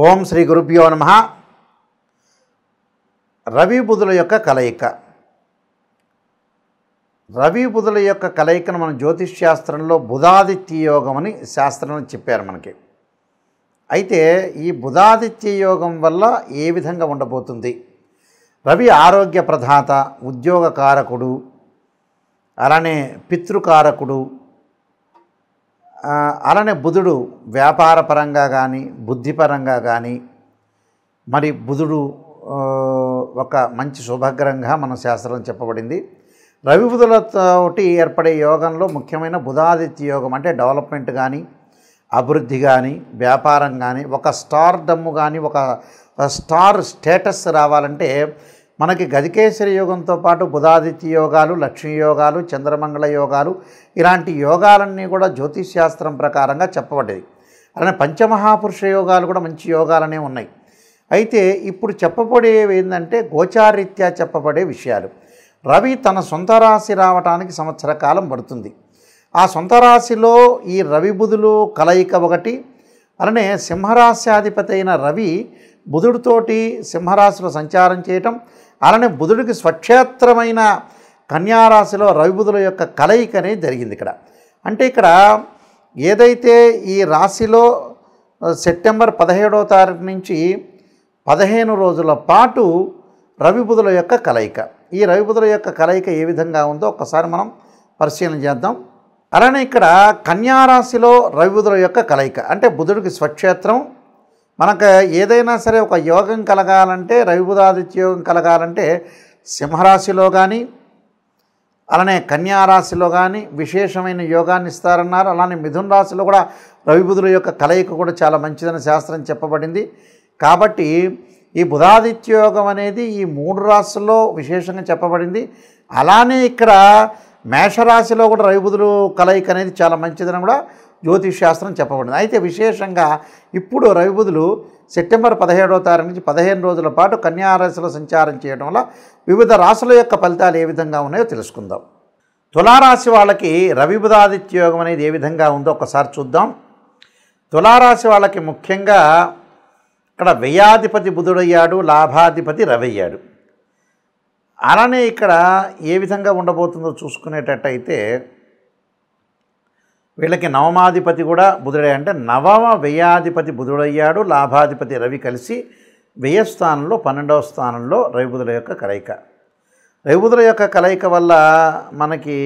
ఓం శ్రీ గురుభ్యో నమః. రవి బుధుల యొక్క కలయిక. రవి బుధుల యొక్క కలయికను మనం జ్యోతిష్ శాస్త్రంలో బుధాదిత్య యోగం అని శాస్త్రంలో చెప్పారు మనకి. అయితే ఈ బుధాదిత్య యోగం వల్ల ఏ విధంగా ఉండబోతుంది? రవి ఆరోగ్య ప్రదాత, ఉద్యోగకారకుడు, అలానే పితృకారకుడు, అలానే బుధుడు వ్యాపార పరంగా కానీ బుద్ధిపరంగా కానీ మరి బుధుడు ఒక మంచి శుభగ్రహంగా మన శాస్త్రం చెప్పబడింది. రవి బుధులతోటి ఏర్పడే యోగంలో ముఖ్యమైన బుధాదిత్య యోగం అంటే డెవలప్మెంట్ కానీ అభివృద్ధి కానీ వ్యాపారం కానీ ఒక స్టార్ డమ్ము కానీ ఒక స్టార్ స్టేటస్ రావాలంటే మనకి గజకేసరి యోగంతో పాటు బుధాదిత్య యోగాలు, లక్ష్మీ యోగాలు, చంద్రమంగళ యోగాలు ఇలాంటి యోగాలన్నీ కూడా జ్యోతిష్ శాస్త్రం ప్రకారంగా చెప్పబడ్డది. అలానే పంచమహాపురుష యోగాలు కూడా మంచి యోగాలనే ఉన్నాయి. అయితే ఇప్పుడు చెప్పబడేవి ఏంటంటే గోచారీత్యా చెప్పబడే విషయాలు. రవి తన సొంత రాశి రావడానికి సంవత్సర కాలం పడుతుంది. ఆ సొంత రాశిలో ఈ రవి బుధులు కలయిక ఒకటి. అలానే సింహరాశ్యాధిపతి అయిన రవి బుధుడితోటి సింహరాశిలో సంచారం చేయటం, అలానే బుధుడికి స్వక్షేత్రమైన కన్యారాశిలో రవి బుధుల యొక్క కలయిక అనేది జరిగింది ఇక్కడ. అంటే ఇక్కడ ఏదైతే ఈ రాశిలో సెప్టెంబర్ 17వ తారీఖు నుంచి 15 రోజుల పాటు రవి బుధుల యొక్క కలయిక. ఈ రవి బుధుల యొక్క కలయిక ఏ విధంగా ఉందో ఒక్కసారి మనం పరిశీలన చేద్దాం. అలానే ఇక్కడ కన్యారాశిలో రవి బుధుల యొక్క కలయిక అంటే బుధుడికి స్వక్షేత్రం. మనకు ఏదైనా సరే ఒక యోగం కలగాలంటే రవి బుధాదిత్య యోగం కలగాలంటే సింహరాశిలో కానీ అలానే కన్యారాశిలో కానీ విశేషమైన యోగాన్ని ఇస్తారన్నారు. అలానే మిథున రాశిలో కూడా రవి బుధుల యొక్క కలయిక కూడా చాలా మంచిదని శాస్త్రం చెప్పబడింది. కాబట్టి ఈ బుధాదిత్య యోగం అనేది ఈ 3 రాశుల్లో విశేషంగా చెప్పబడింది. అలానే ఇక్కడ మేషరాశిలో కూడా రవి బుధులు కలయిక అనేది చాలా మంచిదని కూడా జ్యోతిష్ శాస్త్రం చెప్పబడింది. అయితే విశేషంగా ఇప్పుడు రవి బుధులు సెప్టెంబర్ 17వ తారీఖు నుంచి 15 రోజుల పాటు కన్యారాశిలో సంచారం చేయడం వల్ల వివిధ రాశుల యొక్క ఫలితాలు ఏ విధంగా ఉన్నాయో తెలుసుకుందాం. తులారాశి వాళ్ళకి రవి బుధాదిత్య యోగం అనేది ఏ విధంగా ఉందో ఒకసారి చూద్దాం. తులారాశి వాళ్ళకి ముఖ్యంగా ఇక్కడ వ్యయాధిపతి బుధుడయ్యాడు, లాభాధిపతి రవి అయ్యాడు. అలానే ఇక్కడ ఏ విధంగా ఉండబోతుందో చూసుకునేటట్టయితే వీళ్ళకి నవమాధిపతి కూడా బుధుడే. అంటే నవమ వ్యయాధిపతి బుధుడయ్యాడు, లాభాధిపతి రవి కలిసి వ్యయస్థానంలో 12వ స్థానంలో రవి బుధుల యొక్క కలయిక. రవి బుధుల యొక్క కలయిక వల్ల మనకి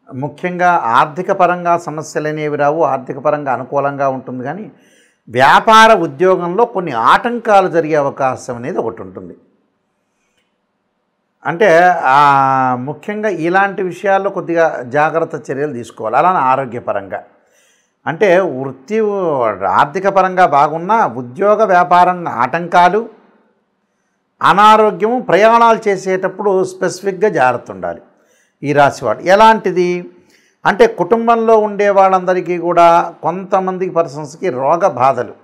ముఖ్యంగా ఆర్థిక పరంగా సమస్యలు అనేవి రావు, ఆర్థిక పరంగా అనుకూలంగా ఉంటుంది. కానీ వ్యాపార ఉద్యోగంలో కొన్ని ఆటంకాలు జరిగే అవకాశం అనేది ఒకటి ఉంటుంది. అంటే ముఖ్యంగా ఇలాంటి విషయాల్లో కొద్దిగా జాగ్రత్త చర్యలు తీసుకోవాలి. అలానే ఆరోగ్యపరంగా అంటే ఆర్థిక పరంగా బాగున్నా ఉద్యోగ వ్యాపారం ఆటంకాలు, అనారోగ్యము, ప్రయాణాలు చేసేటప్పుడు స్పెసిఫిక్గా జాగ్రత్త ఉండాలి ఈ రాశి వాళ్ళు. ఎలాంటిది అంటే కుటుంబంలో ఉండే వాళ్ళందరికీ కూడా కొంతమంది పర్సన్స్కి రోగ బాధలు,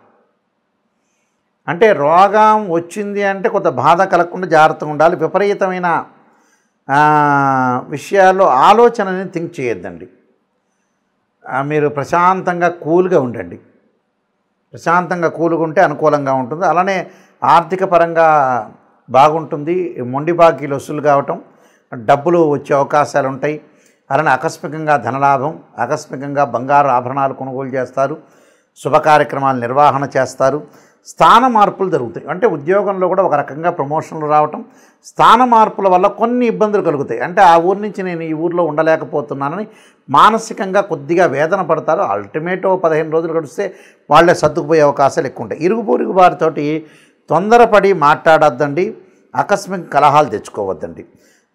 అంటే రోగం వచ్చింది అంటే కొంత బాధ కలగకుండా జాగ్రత్తగా ఉండాలి. విపరీతమైన విషయాల్లో ఆలోచనని థింక్ చేయొద్దండి. మీరు ప్రశాంతంగా కూల్గా ఉండండి. ప్రశాంతంగా కూల్గా ఉంటే అనుకూలంగా ఉంటుంది. అలానే ఆర్థిక పరంగా బాగుంటుంది. మొండి బాకీలు వసూలు కావటం, డబ్బులు వచ్చే అవకాశాలు ఉంటాయి. అలానే ఆకస్మికంగా ధనలాభం, ఆకస్మికంగా బంగారు ఆభరణాలు కొనుగోలు చేస్తారు, శుభ కార్యక్రమాలు నిర్వహణ చేస్తారు. స్థాన మార్పులు జరుగుతాయి. అంటే ఉద్యోగంలో కూడా ఒక రకంగా ప్రమోషన్లు రావటం, స్థాన మార్పుల వల్ల కొన్ని ఇబ్బందులు కలుగుతాయి. అంటే ఆ ఊరి నుంచి నేను ఈ ఊరిలో ఉండలేకపోతున్నానని మానసికంగా కొద్దిగా వేదన పడతారు. అల్టిమేట్ 15 రోజులు గడిస్తే వాళ్ళే సర్దుకుపోయే అవకాశాలు ఎక్కువ ఉంటాయి. ఇరుగు పొరుగు వారితోటి తొందరపడి మాట్లాడొద్దండి, ఆకస్మిక కలహాలు తెచ్చుకోవద్దండి.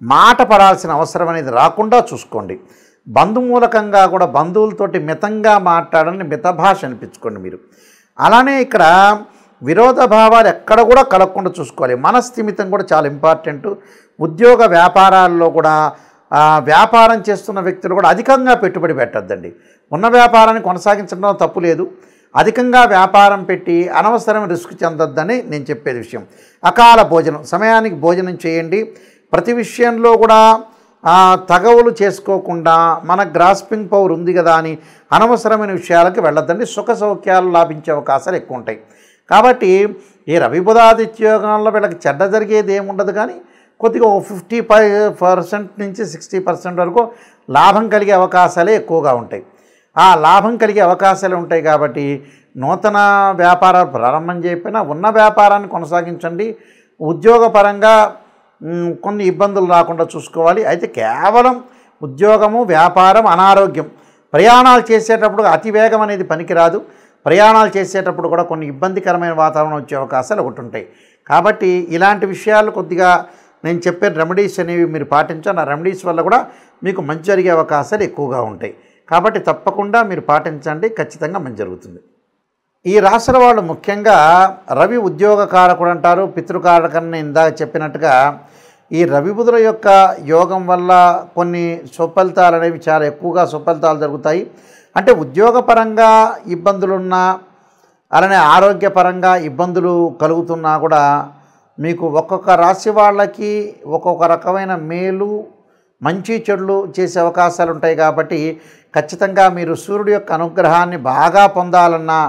మాట పడాల్సిన అవసరం అనేది రాకుండా చూసుకోండి. బంధుమూలకంగా కూడా బంధువులతోటి మితంగా మాట్లాడని మిత భాష అనిపించుకోండి మీరు. అలానే ఇక్కడ విరోధ భావాలు ఎక్కడ కూడా కలగకుండా చూసుకోవాలి. మనస్థిమితం కూడా చాలా ఇంపార్టెంట్. ఉద్యోగ వ్యాపారాల్లో కూడా వ్యాపారం చేస్తున్న వ్యక్తులు కూడా అధికంగా పెట్టుబడి పెట్టద్దండి. ఉన్న వ్యాపారాన్ని కొనసాగించడం తప్పు లేదు. అధికంగా వ్యాపారం పెట్టి అనవసరం రిస్క్ చెందొద్దని నేను చెప్పేది విషయం. అకాల భోజనం, సమయానికి భోజనం చేయండి. ప్రతి విషయంలో కూడా తగవులు చేసుకోకుండా మన గ్రాస్పింగ్ పవర్ ఉంది కదా అని అనవసరమైన విషయాలకు వెళ్ళొద్దండి. సుఖ సౌఖ్యాలు లాభించే అవకాశాలు ఎక్కువ ఉంటాయి. కాబట్టి ఈ రవి బుధాదిత్య యోగంలో వీళ్ళకి చెడ్డ జరిగేది ఏముండదు, కానీ కొద్దిగా 55% నుంచి 60% వరకు లాభం కలిగే అవకాశాలే ఎక్కువగా ఉంటాయి. ఆ లాభం కలిగే అవకాశాలు ఉంటాయి కాబట్టి నూతన వ్యాపారాలు ప్రారంభం చేయకపోయినా ఉన్న వ్యాపారాన్ని కొనసాగించండి. ఉద్యోగపరంగా కొన్ని ఇబ్బందులు రాకుండా చూసుకోవాలి. అయితే కేవలం ఉద్యోగము, వ్యాపారం, అనారోగ్యం, ప్రయాణాలు చేసేటప్పుడు అతివేగం అనేది పనికిరాదు. ప్రయాణాలు చేసేటప్పుడు కూడా కొన్ని ఇబ్బందికరమైన వాతావరణం వచ్చే అవకాశాలు ఒకటి ఉంటాయి. కాబట్టి ఇలాంటి విషయాలు కొద్దిగా నేను చెప్పే రెమెడీస్ అనేవి మీరు పాటించండి. ఆ రెమెడీస్ వల్ల కూడా మీకు మంచి జరిగే అవకాశాలు ఎక్కువగా ఉంటాయి. కాబట్టి తప్పకుండా మీరు పాటించండి, ఖచ్చితంగా మంచి జరుగుతుంది. ఈ రాశుల వాళ్ళు ముఖ్యంగా రవి ఉద్యోగ కారకుడు అంటారు, పితృకారకని ఇందాక చెప్పినట్టుగా ఈ రవి బుధుల యొక్క యోగం వల్ల కొన్ని సుఫలితాలు అనేవి చాలా ఎక్కువగా సుఫలితాలు జరుగుతాయి. అంటే ఉద్యోగపరంగా ఇబ్బందులున్నా, అలానే ఆరోగ్యపరంగా ఇబ్బందులు కలుగుతున్నా కూడా మీకు ఒక్కొక్క రాశి వాళ్ళకి ఒక్కొక్క రకమైన మేలు, మంచి చెడులు చేసే అవకాశాలు ఉంటాయి. కాబట్టి ఖచ్చితంగా మీరు సూర్యుడి యొక్క అనుగ్రహాన్ని బాగా పొందాలన్నా,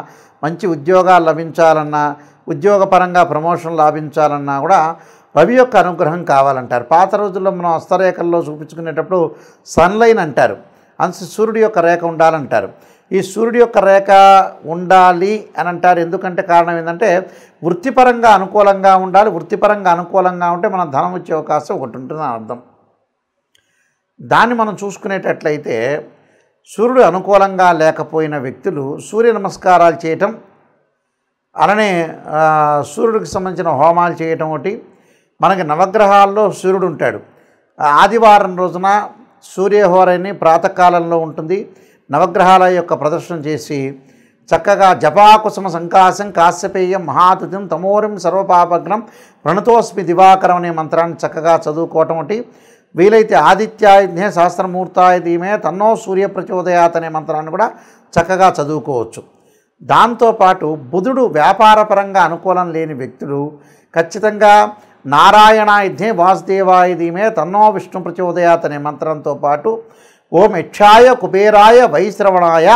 మంచి ఉద్యోగాలు లభించాలన్నా, ఉద్యోగపరంగా ప్రమోషన్ లాభించాలన్నా కూడా రవి యొక్క అనుగ్రహం కావాలంటారు. పాత రోజుల్లో మనం హస్తరేఖల్లో చూపించుకునేటప్పుడు సన్లైన్ అంటారు, సూర్యుడి యొక్క రేఖ ఉండాలంటారు. ఈ సూర్యుడి యొక్క రేఖ ఉండాలి అని అంటారు. ఎందుకంటే కారణం ఏంటంటే వృత్తిపరంగా అనుకూలంగా ఉండాలి. వృత్తిపరంగా అనుకూలంగా ఉంటే మన ధనం వచ్చే అవకాశం ఒకటి ఉంటుందని అర్థం. దాన్ని మనం చూసుకునేటట్లయితే సూర్యుడు అనుకూలంగా లేకపోయిన వ్యక్తులు సూర్య నమస్కారాలు చేయటం, అలానే సూర్యుడికి సంబంధించిన హోమాలు చేయటం ఒకటి. మనకి నవగ్రహాల్లో సూర్యుడు ఉంటాడు. ఆదివారం రోజున సూర్యహోరని ప్రాతకాలంలో ఉంటుంది. నవగ్రహాల యొక్క ప్రదర్శన చేసి చక్కగా జపాకుసుమ సంకాశం కాశ్యపేయం మహాతుతిం తమోరిం సర్వపాపగ్నం ప్రణతోస్మి దివాకరం అనే మంత్రాన్ని చక్కగా చదువుకోవటం ఒకటి. వీలైతే ఆదిత్యాయుధ్నే సహస్రమూర్తాయ ధీమే తన్నో సూర్య ప్రచోదయాత్ అనే మంత్రాన్ని కూడా చక్కగా చదువుకోవచ్చు. దాంతోపాటు బుధుడు వ్యాపారపరంగా అనుకూలం లేని వ్యక్తులు ఖచ్చితంగా నారాయణాయుధ్నే వాసుదేవాయ ధీమే తన్నో విష్ణు ప్రచోదయాత్ అనే మంత్రంతో పాటు ఓం యక్షాయ కుబేరాయ వైశ్రవణాయ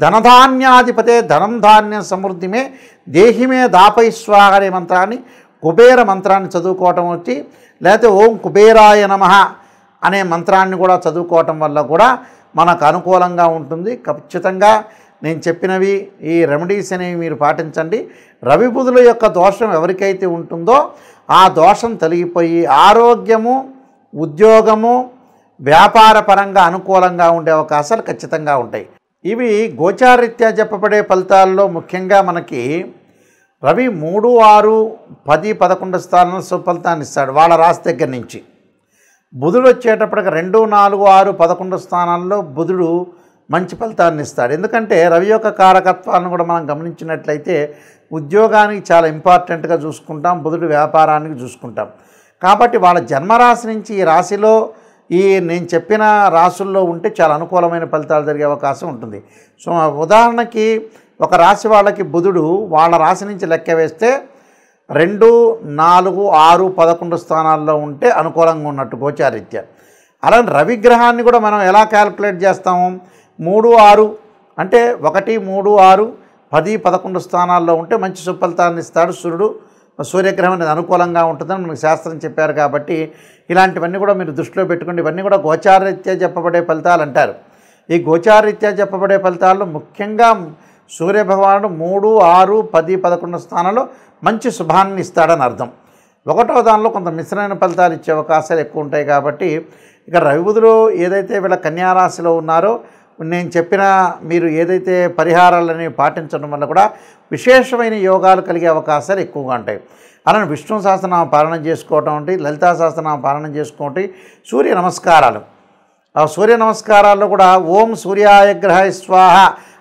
ధనధాన్యాధిపతే ధనం ధాన్య సమృద్ధిమే దేహిమే దాపై స్వాహ అనే మంత్రాన్ని, కుబేర మంత్రాన్ని చదువుకోవటం వచ్చి, లేకపోతే ఓం కుబేరాయ నమః అనే మంత్రాన్ని కూడా చదువుకోవటం వల్ల కూడా మనకు అనుకూలంగా ఉంటుంది. ఖచ్చితంగా నేను చెప్పినవి ఈ రెమెడీస్ అనేవి మీరు పాటించండి. రవి బుధుల యొక్క దోషం ఎవరికైతే ఉంటుందో ఆ దోషం తొలగిపోయి ఆరోగ్యము, ఉద్యోగము, వ్యాపార పరంగా అనుకూలంగా ఉండే అవకాశాలు ఖచ్చితంగా ఉంటాయి. ఇవి గోచారరీత్యా చెప్పబడే ఫలితాల్లో ముఖ్యంగా మనకి రవి 3, 6, 10, 11 స్థానాల్లో సుఫలితాన్ని ఇస్తాడు వాళ్ళ రాశి దగ్గర నుంచి. బుధుడు వచ్చేటప్పటికి 2, 4, 6, 11 స్థానాల్లో బుధుడు మంచి ఫలితాన్ని ఇస్తాడు. ఎందుకంటే రవి యొక్క కారకత్వాలను కూడా మనం గమనించినట్లయితే ఉద్యోగానికి చాలా ఇంపార్టెంట్గా చూసుకుంటాం, బుధుడు వ్యాపారానికి చూసుకుంటాం. కాబట్టి వాళ్ళ జన్మరాశి నుంచి ఈ రాశిలో నేను చెప్పిన రాశుల్లో ఉంటే చాలా అనుకూలమైన ఫలితాలు జరిగే అవకాశం ఉంటుంది. సో ఉదాహరణకి ఒక రాశి వాళ్ళకి బుధుడు వాళ్ళ రాశి నుంచి లెక్క వేస్తే 2, 4, 6, 11 స్థానాల్లో ఉంటే అనుకూలంగా ఉన్నట్టు గోచారీత్యా. అలానే రవిగ్రహాన్ని కూడా మనం ఎలా క్యాలిక్యులేట్ చేస్తాము? 3, 6 అంటే 1, 3, 6, 10, 11 స్థానాల్లో ఉంటే మంచి సుఫలితాన్ని ఇస్తాడు సూర్యుడు. సూర్యగ్రహం అనేది అనుకూలంగా ఉంటుందని మనకు శాస్త్రం చెప్పారు. కాబట్టి ఇలాంటివన్నీ కూడా మీరు దృష్టిలో పెట్టుకోండి. ఇవన్నీ కూడా గోచారరీత్యా చెప్పబడే ఫలితాలు అంటారు. ఈ గోచారరీత్యా చెప్పబడే ఫలితాల్లో ముఖ్యంగా సూర్యభగవానుడు 3, 6, 10, 11 స్థానాల్లో మంచి శుభాన్ని ఇస్తాడని అర్థం. 1వ దానిలో కొంత మిశ్రమైన ఫలితాలు ఇచ్చే అవకాశాలు ఎక్కువ ఉంటాయి. కాబట్టి ఇక రవి బుధులు ఏదైతే వీళ్ళ కన్యారాశిలో ఉన్నారో నేను చెప్పిన మీరు ఏదైతే పరిహారాలని పాటించడం వల్ల కూడా విశేషమైన యోగాలు కలిగే అవకాశాలు ఎక్కువగా ఉంటాయి. అలానే విష్ణు సహస్రనామ పాలన చేసుకోవటం అంటే, లలితా సహస్రనామ పాలన చేసుకోవటం, సూర్య నమస్కారాలు. ఆ సూర్య నమస్కారాల్లో కూడా ఓం సూర్యాయ గ్రహాయ స్వాహ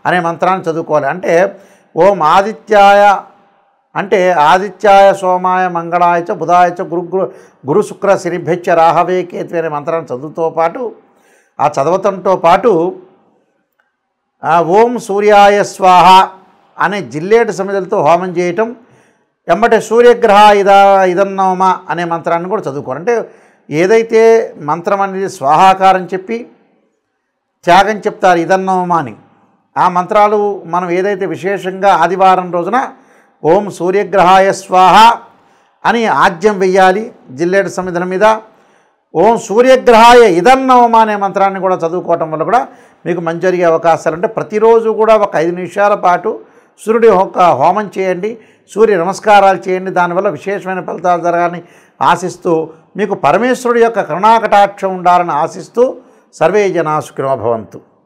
అనే మంత్రాన్ని చదువుకోవాలి. అంటే ఓం ఆదిత్యాయ అంటే ఆదిత్యాయ సోమాయ మంగళాయ చ బుధాయ చ గురు శుక్ర శనిభ్యచ్చ రాహవే కేతు అనే మంత్రాన్ని చదవటంతో పాటు ఓం సూర్యాయ స్వాహ అనే జిల్లేడు సమిధలతో హోమం చేయటం, ఎమ్మటే సూర్యగ్రహ ఇదన్నోమ అనే మంత్రాన్ని కూడా చదువుకోవాలి. అంటే ఏదైతే మంత్రం అనేది స్వాహాకారం చెప్పి త్యాగం చెప్తారు ఇదన్నోమా అని, ఆ మంత్రాలు మనం ఏదైతే విశేషంగా ఆదివారం రోజున ఓం సూర్యగ్రహాయ స్వాహ అని ఆజ్యం వెయ్యాలి జిల్లేడు సమిధుల మీద. ఓం సూర్యగ్రహాయ ఇదన్నోమా అనే మంత్రాన్ని కూడా చదువుకోవటం వల్ల కూడా మీకు మంచి జరిగే అవకాశాలు ఉంటాయి. ప్రతిరోజు కూడా ఒక 5 నిమిషాల పాటు సూర్యుడి యొక్క హోమం చేయండి, సూర్య నమస్కారాలు చేయండి. దానివల్ల విశేషమైన ఫలితాలు జరగాలని ఆశిస్తూ, మీకు పరమేశ్వరుడి యొక్క కరుణాకటాక్షం ఉండాలని ఆశిస్తూ, సర్వే జనా సుఖినో భవంతు.